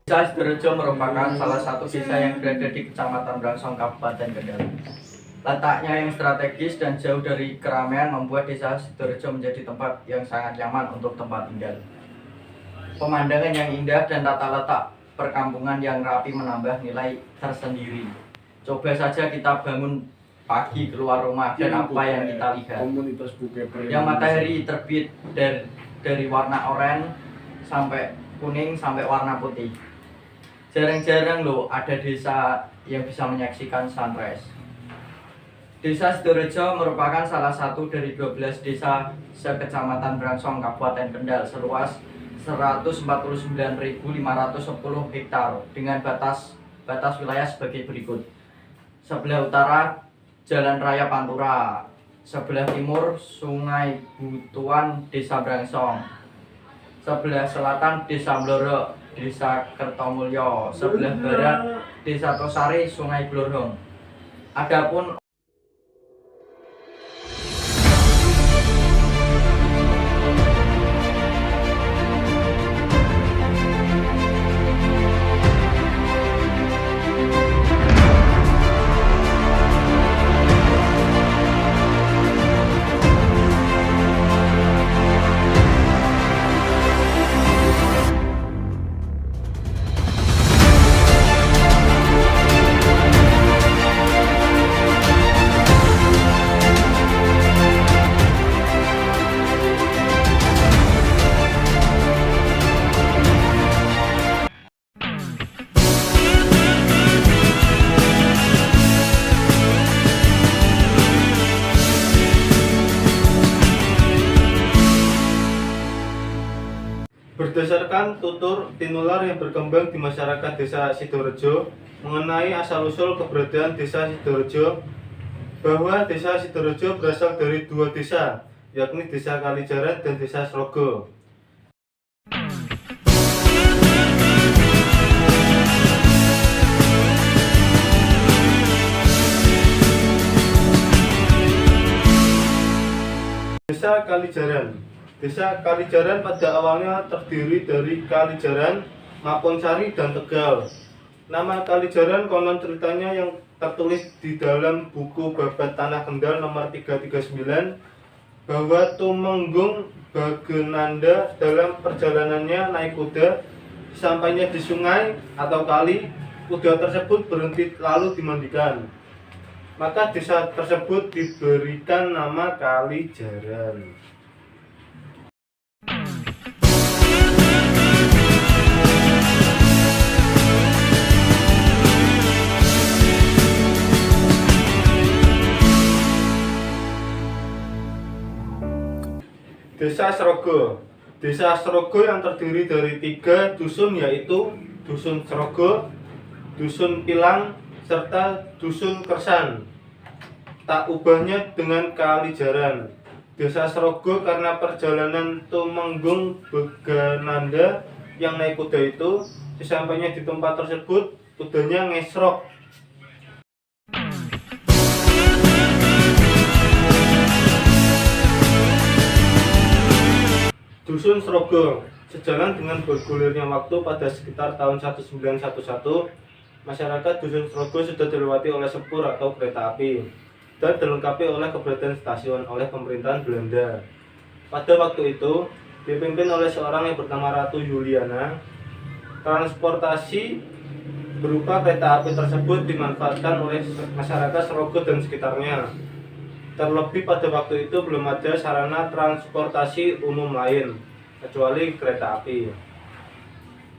Desa Sidorejo merupakan salah satu desa yang berada di Kecamatan Brangsong, Kabupaten Kendal. Letaknya yang strategis dan jauh dari keramaian membuat desa Sidorejo menjadi tempat yang sangat nyaman untuk tempat tinggal. Pemandangan yang indah dan tata letak perkampungan yang rapi menambah nilai tersendiri. Coba saja kita bangun pagi keluar rumah dan apa yang kita lihat. Yang matahari terbit dari warna oranye sampai kuning sampai warna putih. Jarang-jarang loh ada desa yang bisa menyaksikan sunrise. Desa Sidorejo merupakan salah satu dari 12 desa sekecamatan Brangsong, Kabupaten Kendal seluas 149.510 hektar dengan batas wilayah sebagai berikut. Sebelah utara Jalan Raya Pantura, sebelah timur Sungai Butuan Desa Brangsong, sebelah selatan Desa Blorok Desa Kertomulyo, sebelah barat Desa Tosari Sungai Blorong. Adapun berdasarkan tutur tinular yang berkembang di masyarakat Desa Sidorejo mengenai asal-usul keberadaan Desa Sidorejo, bahwa Desa Sidorejo berasal dari dua desa, yakni Desa Kalijaran dan Desa Srogo. Desa Kalijaran. Desa Kalijaran pada awalnya terdiri dari Kalijaran, Maponsari, dan Tegal. Nama Kalijaran konon ceritanya yang tertulis di dalam buku Babat Tanah Kendal nomor 339 bahwa Tumenggung Bagenanda dalam perjalanannya naik kuda, sampainya di sungai atau kali, kuda tersebut berhenti lalu dimandikan. Maka desa tersebut diberikan nama Kalijaran. Desa Srogo. Desa Srogo yang terdiri dari 3 dusun, yaitu Dusun Srogo, Dusun Pilang, serta Dusun Kersan. Tak ubahnya dengan Kalijaran. Desa Srogo karena perjalanan Tumenggung Bagenanda yang naik kuda itu, sesampainya di tempat tersebut kudanya ngesrok. Dusun Srogo. Sejalan dengan bergulirnya waktu pada sekitar tahun 1911, masyarakat Dusun Srogo sudah dilewati oleh sepur atau kereta api dan dilengkapi oleh keberadaan stasiun oleh pemerintahan Belanda. Pada waktu itu, dipimpin oleh seorang yang bernama Ratu Juliana, transportasi berupa kereta api tersebut dimanfaatkan oleh masyarakat Srogo dan sekitarnya. Terlebih pada waktu itu belum ada sarana transportasi umum lain kecuali kereta api,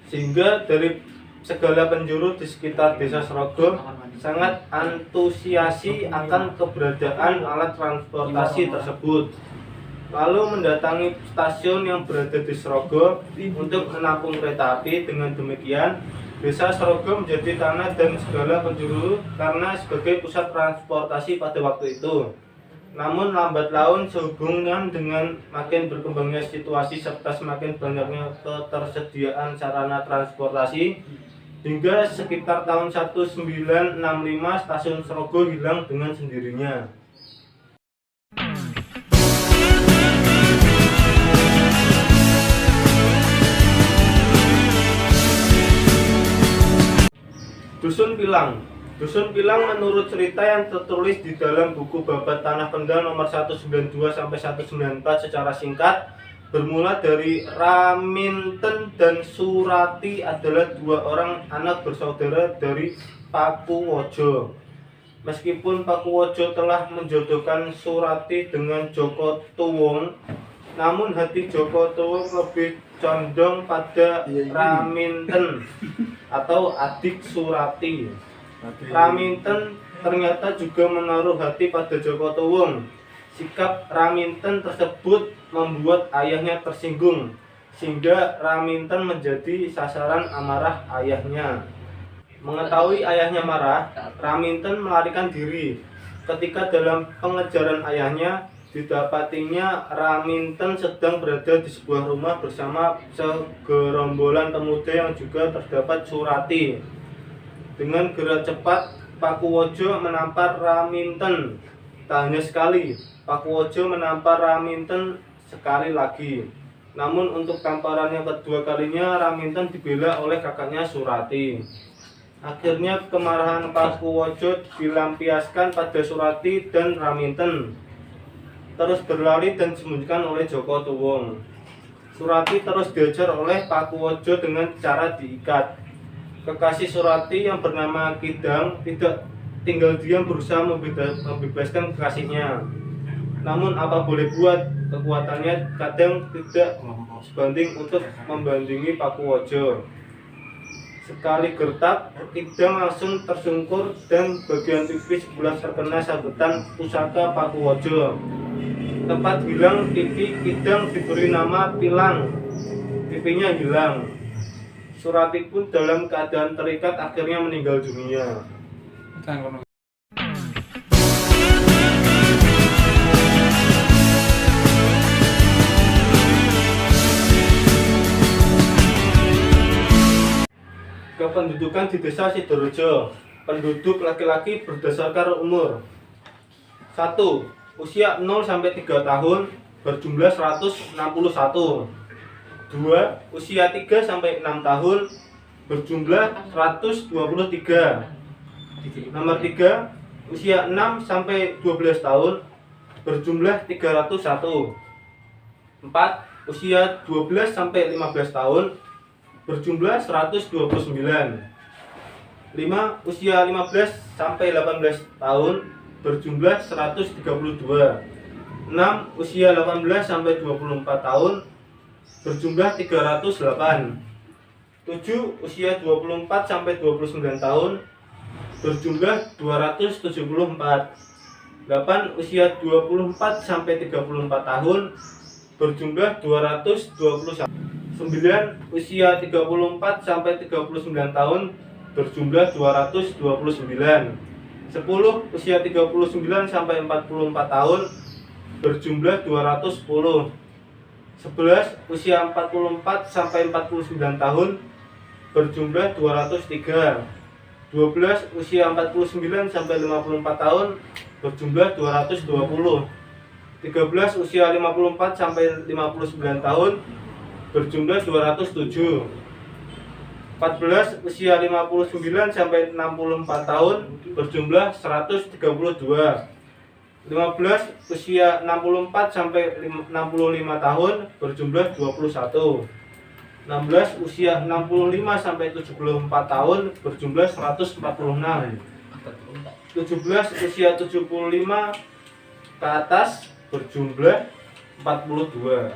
sehingga dari segala penjuru di sekitar Desa Srogo sangat antusiasi akan keberadaan alat transportasi tersebut, lalu mendatangi stasiun yang berada di Srogo untuk menampung kereta api. Dengan demikian, Desa Srogo menjadi tanah dan segala penjuru karena sebagai pusat transportasi pada waktu itu. Namun lambat laun sehubungan dengan makin berkembangnya situasi serta semakin banyaknya ketersediaan sarana transportasi, hingga sekitar tahun 1965 stasiun Srogo hilang dengan sendirinya. Dusun Pilang. Dusun Pilang menurut cerita yang tertulis di dalam buku Babat Tanah Kendal nomor 192 sampai 194 secara singkat, bermula dari Raminten dan Surati adalah dua orang anak bersaudara dari Pakuwojo. Meskipun Pakuwojo telah menjodohkan Surati dengan Joko Tuwung, namun hati Joko Tuwung lebih condong pada Raminten atau adik Surati. Raminten ternyata juga menaruh hati pada Joko Tuwung. Sikap Raminten tersebut membuat ayahnya tersinggung, sehingga Raminten menjadi sasaran amarah ayahnya. Mengetahui ayahnya marah, Raminten melarikan diri. Ketika dalam pengejaran ayahnya, didapatinya Raminten sedang berada di sebuah rumah bersama segerombolan pemuda yang juga terdapat Surati. Dengan gerak cepat, Pakuwojo menampar Raminten. Tak hanya sekali, Pakuwojo menampar Raminten sekali lagi. Namun untuk tamparan yang kedua kalinya, Raminten dibela oleh kakaknya Surati. Akhirnya kemarahan Pakuwojo dilampiaskan pada Surati dan Raminten, terus berlari dan disembunyikan oleh Joko Tuwung. Surati terus diajar oleh Pakuwojo dengan cara diikat. Kekasih Surati yang bernama Kidang tidak tinggal diam berusaha membebaskan kekasihnya. Namun apa boleh buat, kekuatannya kadang tidak sebanding untuk membandingi Pakuwojo. Sekali gertak, Kidang langsung tersungkur dan bagian pipi sebelah terkena sabetan pusaka Pakuwojo. Tempat hilang pipi Kidang diberi nama Pilang. Pipinya hilang. Surati pun dalam keadaan terikat akhirnya meninggal dunia. Kependudukan di desa Sidorejo. Penduduk laki-laki berdasarkan umur. 1. Usia 0 sampai 3 tahun berjumlah 161. 2. Usia 3 sampai 6 tahun berjumlah 123. Nomor 3. Usia 6 sampai 12 tahun berjumlah 301. 4. Usia 12 sampai 15 tahun berjumlah 129. 5. Usia 15 sampai 18 tahun berjumlah 132. 6. Usia 18 sampai 24 tahun berjumlah 308. 7. Usia 24 sampai 29 tahun berjumlah 274. 8. Usia 24 sampai 34 tahun berjumlah 221. 9. Usia 34 sampai 39 tahun berjumlah 229. 10. Usia 39 sampai 44 tahun berjumlah 210. 11. Usia 44 sampai 49 tahun berjumlah 203. 12. Usia 49 sampai 54 tahun berjumlah 220. 13. Usia 54 sampai 59 tahun berjumlah 207. 14. Usia 59 sampai 64 tahun berjumlah 132. 15. Usia 64 sampai 65 tahun berjumlah 21. 16. Usia 65 sampai 74 tahun berjumlah 146. 17. Usia 75 ke atas berjumlah 42.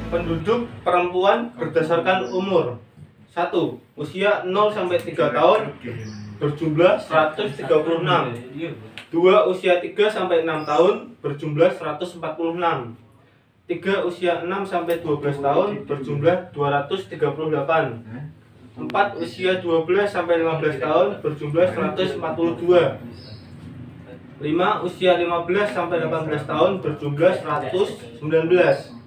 Penduduk perempuan berdasarkan umur. 1. Usia 0 sampai 3 tahun berjumlah 136. 2. Usia 3 sampai 6 tahun berjumlah 146. 3. Usia 6 sampai 12 tahun berjumlah 238. 4. Usia 12 sampai 15 tahun berjumlah 142. 5. Usia 15 sampai 18 tahun berjumlah 119.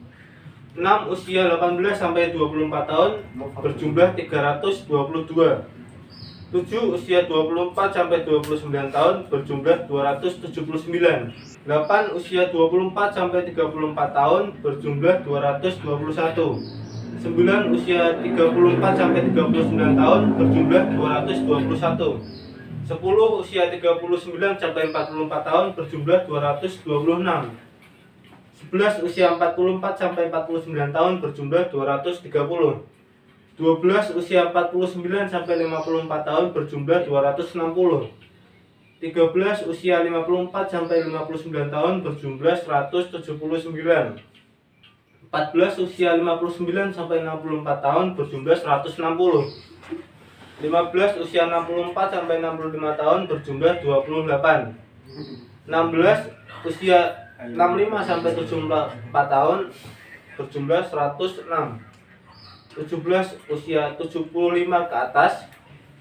6. Usia 18 sampai 24 tahun berjumlah 322. 7. Usia 24 sampai 29 tahun berjumlah 279. 8. Usia 24 sampai 34 tahun berjumlah 221. 9. Usia 34 sampai 39 tahun berjumlah 221. 10. Usia 39 sampai 44 tahun berjumlah 226. 11. Usia 44 sampai 49 tahun berjumlah 230. 12. Usia 49 sampai 54 tahun berjumlah 260. 13. Usia 54 sampai 59 tahun berjumlah 179. 14. Usia 59 sampai 64 tahun berjumlah 160. 15. Usia 64 sampai 65 tahun berjumlah 28. 16. Usia 65 sampai 74 tahun berjumlah 106. 17. Usia 75 ke atas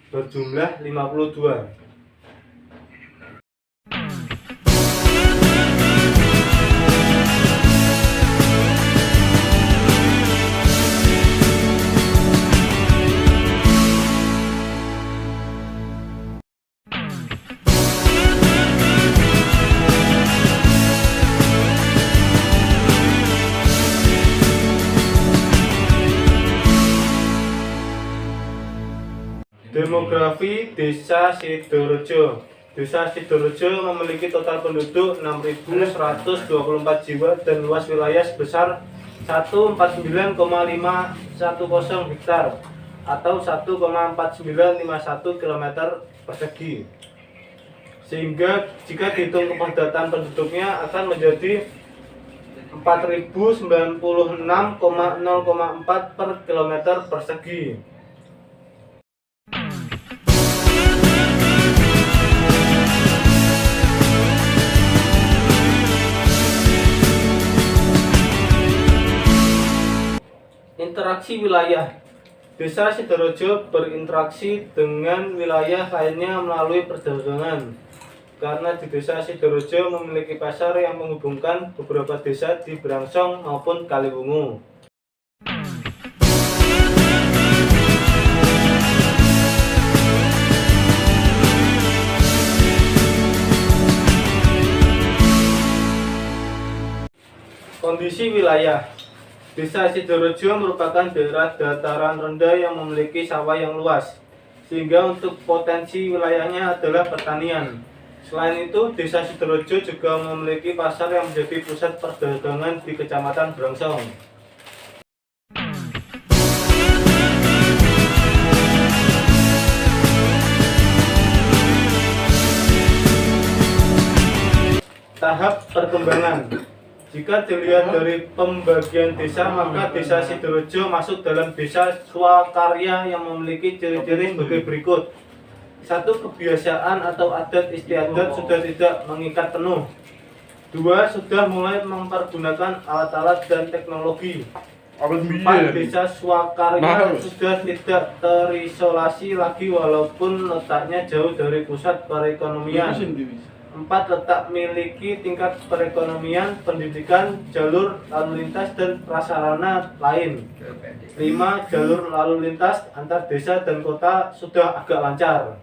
berjumlah 52. Demografi Desa Sidorejo. Desa Sidorejo memiliki total penduduk 6.124 jiwa dan luas wilayah sebesar 149,510 hektar atau 1,4951 km persegi. Sehingga jika dihitung kepadatan penduduknya akan menjadi 4096,0,4 per kilometer persegi. Interaksi wilayah. Desa Sidorejo berinteraksi dengan wilayah lainnya melalui perdagangan. Karena di Desa Sidorejo memiliki pasar yang menghubungkan beberapa desa di Brangsong maupun Kaliwungu. Kondisi wilayah. Desa Sidorejo merupakan daerah dataran rendah yang memiliki sawah yang luas, sehingga untuk potensi wilayahnya adalah pertanian. Selain itu, Desa Sidorejo juga memiliki pasar yang menjadi pusat perdagangan di Kecamatan Brangsong. Tahap perkembangan. Jika dilihat dari pembagian desa, maka Desa Sidorejo masuk dalam desa swakarya yang memiliki ciri-ciri sebagai berikut. 1. Kebiasaan atau adat istiadat sudah tidak mengikat penuh. 2. Sudah mulai mempergunakan alat-alat dan teknologi. 4. Desa swakarya sudah tidak terisolasi lagi walaupun letaknya jauh dari pusat perekonomian. 4. Letak miliki tingkat perekonomian, pendidikan, jalur lalu lintas, dan prasarana lain. 5. Jalur lalu lintas antar desa dan kota sudah agak lancar.